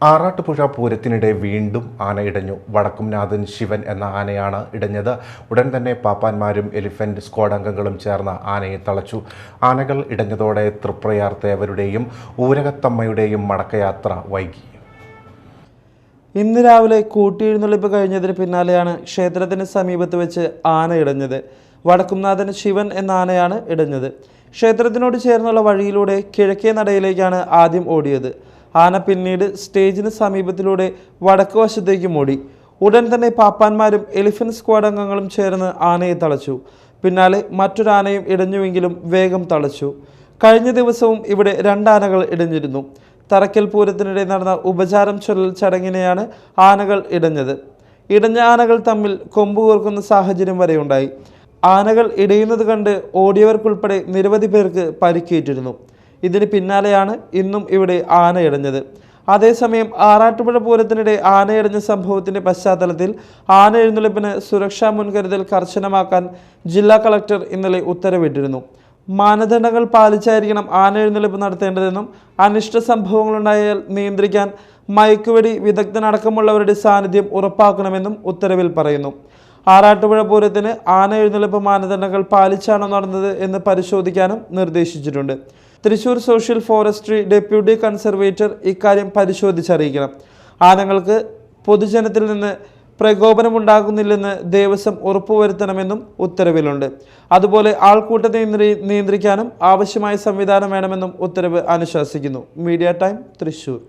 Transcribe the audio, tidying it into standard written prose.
ആറാട്ടുപുഴ പൂരത്തിനിടെ വീണ്ടും ആന ഇടഞ്ഞു. വടക്കുംനാഥൻ ശിവൻ എന്ന ആനയാണ് ഇടഞ്ഞത്. ഉടൻ തന്നെ പാപ്പാന്മാരും എലിഫന്റ് സ്ക്വാഡ് അംഗങ്ങളും ചേർന്ന് ആനയെ തളച്ചു. ആനകൾ ഇടഞ്ഞതോടെ തൃപ്രയാർ തേവരുടെയും ഊരകത്തമ്മയുടെയും മടക്കയാത്ര വൈകി. ഇന്ന് രാവിലെ കൂട്ടിയെഴുന്നള്ളിപ്പ് കഴിഞ്ഞതിന് പിന്നാലെയാണ് ക്ഷേത്രത്തിന് സമീപത്ത് വെച്ച് ആന ഇടഞ്ഞത്. വടക്കുംനാഥൻ ശിവൻ എന്ന ആനയാണ് ഇടഞ്ഞത്. ക്ഷേത്രത്തിനോട് ചേർന്നുള്ള വഴിയിലൂടെ കിഴക്കേ നടയിലേക്കാണ് ആദ്യം ഓടിയത്. ആന പിന്നീട് സ്റ്റേജിന് സമീപത്തിലൂടെ വടക്ക് വശത്തേക്കും ഓടി. ഉടൻ തന്നെ പാപ്പാന്മാരും എലിഫന്റ് സ്ക്വാഡ് അംഗങ്ങളും ചേർന്ന് ആനയെ തളച്ചു. പിന്നാലെ മറ്റൊരാനയും ഇടഞ്ഞുവെങ്കിലും വേഗം തളച്ചു. കഴിഞ്ഞ ദിവസവും ഇവിടെ 2 ആനകൾ ഇടഞ്ഞിരുന്നു. തറക്കൽ പൂരത്തിനിടെ നടന്ന ഉപചാരം ചൊല്ലൽ ചടങ്ങിനെയാണ് ആനകൾ ഇടഞ്ഞത്. ഇടഞ്ഞ ആനകൾ തമ്മിൽ കൊമ്പ് കോർക്കുന്ന സാഹചര്യം വരെയുണ്ടായി. ആനകൾ ഇടയുന്നത് കണ്ട് ഓടിയവർക്കുൾപ്പെടെ നിരവധി പേർക്ക് പരിക്കേറ്റിരുന്നു. ഇതിന് പിന്നാലെയാണ് ഇന്നും ഇവിടെ ആന ഇടഞ്ഞത്. അതേസമയം ആറാട്ടുപുഴ പൂരത്തിനിടെ ആനയിടഞ്ഞ സംഭവത്തിന്റെ പശ്ചാത്തലത്തിൽ ആന എഴുന്നള്ളിപ്പിന് സുരക്ഷാ മുൻകരുതൽ കർശനമാക്കാൻ ജില്ലാ കളക്ടർ ഇന്നലെ ഉത്തരവിട്ടിരുന്നു. മാനദണ്ഡങ്ങൾ പാലിച്ചായിരിക്കണം ആന എഴുന്നള്ളിപ്പ് നടത്തേണ്ടതെന്നും അനിഷ്ട സംഭവങ്ങളുണ്ടായാൽ നിയന്ത്രിക്കാൻ മയക്കുവെടി വിദഗ്ധനടക്കമുള്ളവരുടെ സാന്നിധ്യം ഉറപ്പാക്കണമെന്നും ഉത്തരവിൽ പറയുന്നു. ആറാട്ടുപുഴ പൂരത്തിന് ആന എഴുന്നള്ളിപ്പ് മാനദണ്ഡങ്ങൾ പാലിച്ചാണോ നടന്നത് എന്ന് പരിശോധിക്കാനും നിർദ്ദേശിച്ചിട്ടുണ്ട്. Thrissur social forestry deputy conservator ഇക്കാര്യം പരിശോധിച്ചറിയിക്കണം. ആനകൾക്ക് പൊതുജനത്തിൽ നിന്ന് പ്രകോപനമുണ്ടാകുന്നില്ലെന്ന് ദേവസ്വം ഉറപ്പുവരുത്തണമെന്നും ഉത്തരവിലുണ്ട്. അതുപോലെ ആൾക്കൂട്ടത്തെ നിയന്ത്രിക്കാനും ആവശ്യമായ സംവിധാനം വേണമെന്നും ഉത്തരവ് അനുശാസിക്കുന്നു. Media time, Thrissur.